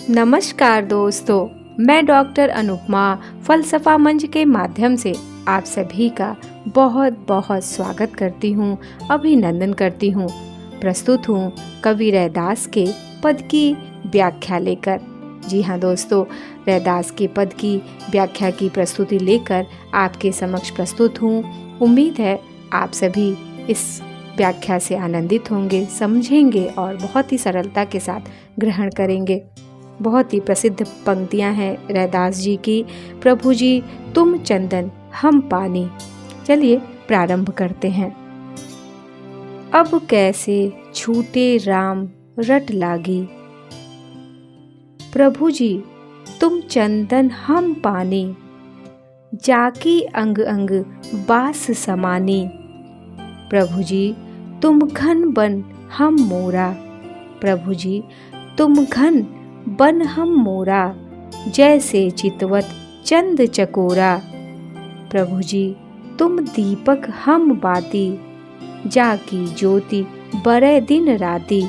नमस्कार दोस्तों, मैं डॉक्टर अनुपमा फलसफा मंच के माध्यम से आप सभी का बहुत बहुत स्वागत करती हूँ, अभिनंदन करती हूँ। प्रस्तुत हूँ कवि रैदास के पद की व्याख्या लेकर। जी हाँ दोस्तों, रैदास के पद की व्याख्या की प्रस्तुति लेकर आपके समक्ष प्रस्तुत हूँ। उम्मीद है आप सभी इस व्याख्या से आनंदित होंगे, समझेंगे और बहुत ही सरलता के साथ ग्रहण करेंगे। बहुत ही प्रसिद्ध पंक्तियां हैं रैदास जी की। प्रभु जी तुम चंदन हम पानी। चलिए प्रारंभ करते हैं। अब कैसे छूटे राम रट लागी, प्रभु जी तुम चंदन हम पानी। जाकी अंग अंग बास समानी, प्रभु जी तुम घन बन हम मोरा। प्रभु जी तुम घन बन हम मोरा, जैसे चितवत चंद चकोरा। प्रभु जी तुम दीपक हम बाती, जाकी ज्योति बरे दिन राती।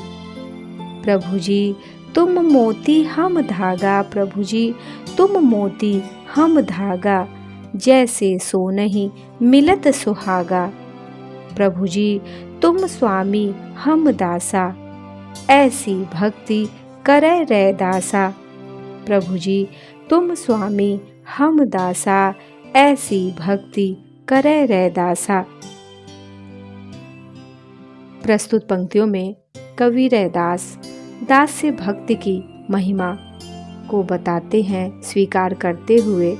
प्रभु जी तुम मोती हम धागा, प्रभु जी तुम मोती हम धागा, जैसे सोनहि मिलत सुहागा। प्रभु जी तुम स्वामी हम दासा, ऐसी भक्ति करे रैदासा। प्रभु जी तुम स्वामी हम दासा, ऐसी भक्ति करे रैदासा। प्रस्तुत पंक्तियों में कवि रैदास दास्य भक्ति की महिमा को बताते हैं, स्वीकार करते हुए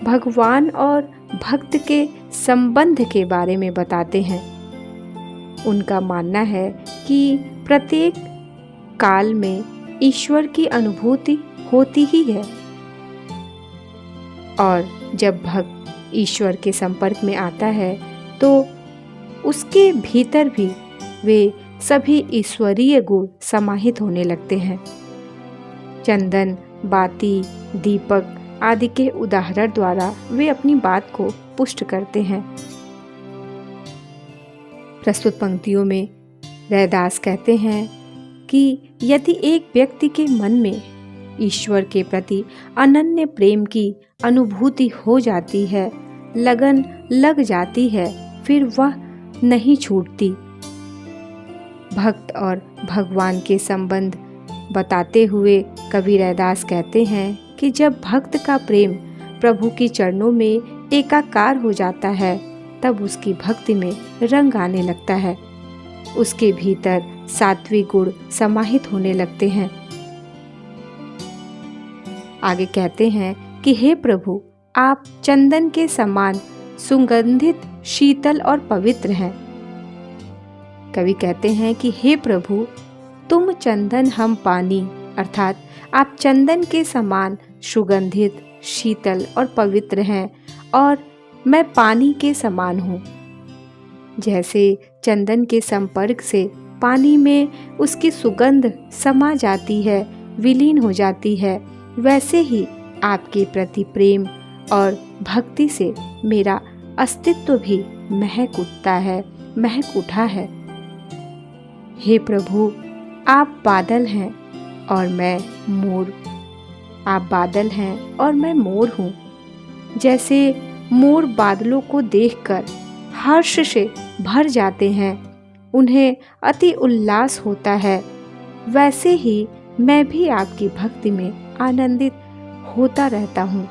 भगवान और भक्त के संबंध के बारे में बताते हैं। उनका मानना है कि प्रत्येक काल में ईश्वर की अनुभूति होती ही है और जब भक्त ईश्वर के संपर्क में आता है तो उसके भीतर भी वे सभी ईश्वरीय गुण समाहित होने लगते हैं। चंदन, बाती, दीपक आदि के उदाहरण द्वारा वे अपनी बात को पुष्ट करते हैं। प्रस्तुत पंक्तियों में रैदास कहते हैं कि यदि एक व्यक्ति के मन में ईश्वर के प्रति अनन्य प्रेम की अनुभूति हो जाती है, लगन लग जाती है, फिर वह नहीं छूटती। भक्त और भगवान के संबंध बताते हुए कवि रैदास कहते हैं कि जब भक्त का प्रेम प्रभु की चरणों में एकाकार हो जाता है, तब उसकी भक्ति में रंग आने लगता है। उसके भीतर सात्विक गुण समाहित होने लगते हैं। आगे कहते हैं कि हे प्रभु, आप चंदन के समान सुगंधित, शीतल और पवित्र हैं। कवि कहते हैं कि हे प्रभु तुम चंदन हम पानी, अर्थात आप चंदन के समान सुगंधित, शीतल और पवित्र हैं और मैं पानी के समान हूँ। जैसे चंदन के संपर्क से पानी में उसकी सुगंध समा जाती है, विलीन हो जाती है, वैसे ही आपके प्रति प्रेम और भक्ति से मेरा अस्तित्व भी महक उठा है। हे प्रभु, आप बादल हैं और मैं मोर। आप बादल हैं और मैं मोर हूँ। जैसे मोर बादलों को देखकर हर्ष से भर जाते हैं, उन्हें अति उल्लास होता है, वैसे ही मैं भी आपकी भक्ति में आनंदित होता रहता हूँ।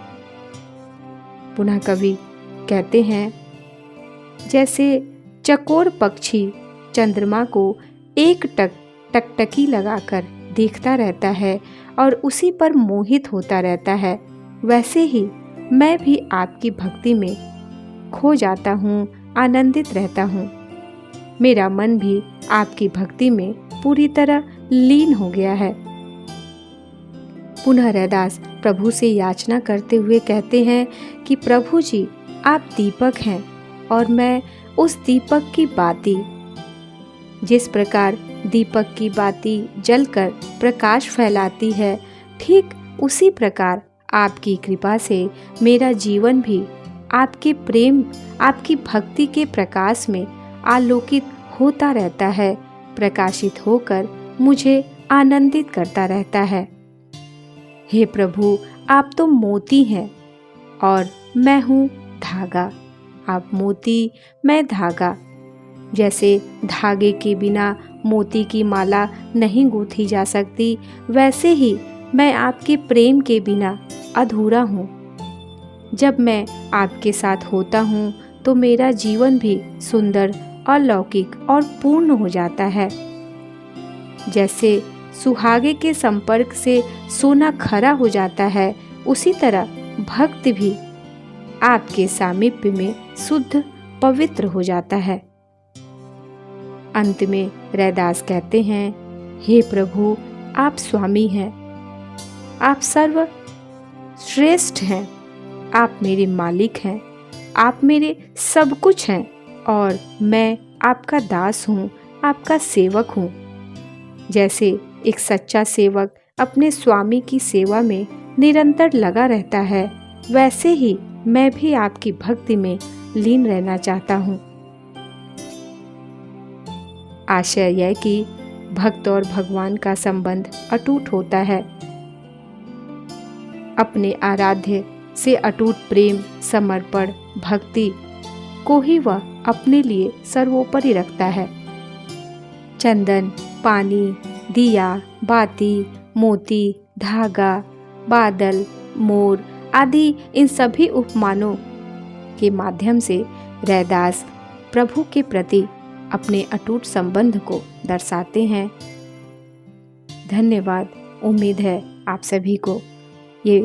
पुनः कवि कहते हैं, जैसे चकोर पक्षी चंद्रमा को एक टकटकी लगाकर देखता रहता है और उसी पर मोहित होता रहता है, वैसे ही मैं भी आपकी भक्ति में खो जाता हूँ, आनंदित रहता हूँ। मेरा मन भी आपकी भक्ति में पूरी तरह लीन हो गया है। पुनः रैदास प्रभु से याचना करते हुए कहते हैं कि प्रभु जी आप दीपक हैं और मैं उस दीपक की बाती। जिस प्रकार दीपक की बाती जलकर प्रकाश फैलाती है, ठीक उसी प्रकार आपकी कृपा से मेरा जीवन भी आपके प्रेम, आपकी भक्ति के प्रकाश में आलोकित होता रहता है, प्रकाशित होकर मुझे आनंदित करता रहता है। हे प्रभु, आप तो मोती हैं और मैं हूँ धागा। आप मोती, मैं धागा। जैसे धागे के बिना मोती की माला नहीं गूंथी जा सकती, वैसे ही मैं आपके प्रेम के बिना अधूरा हूँ। जब मैं आपके साथ होता हूँ तो मेरा जीवन भी सुंदर, अलौकिक और पूर्ण हो जाता है। जैसे सुहागे के संपर्क से सोना खरा हो जाता है, उसी तरह भक्त भी आपके सामीप्य में शुद्ध, पवित्र हो जाता है। अंत में रैदास कहते हैं, हे प्रभु, आप स्वामी हैं, आप सर्वश्रेष्ठ हैं, आप मेरे मालिक हैं, आप मेरे सब कुछ हैं और मैं आपका दास हूँ, आपका सेवक हूँ। जैसे एक सच्चा सेवक अपने स्वामी की सेवा में निरंतर लगा रहता है, वैसे ही मैं भी आपकी भक्ति में लीन रहना चाहता हूँ। आशय यह कि भक्त और भगवान का संबंध अटूट होता है। अपने आराध्य से अटूट प्रेम, समर्पण, भक्ति को ही वह अपने लिए सर्वोपरि रखता है। चंदन, पानी, दिया, बाती, मोती, धागा, बादल, मोर आदि इन सभी उपमानों के माध्यम से रैदास प्रभु के प्रति अपने अटूट संबंध को दर्शाते हैं। धन्यवाद। उम्मीद है आप सभी को ये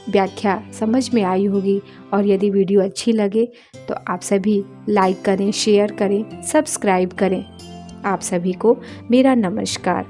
व्याख्या समझ में आई होगी और यदि वीडियो अच्छी लगे तो आप सभी लाइक करें, शेयर करें, सब्सक्राइब करें। आप सभी को मेरा नमस्कार।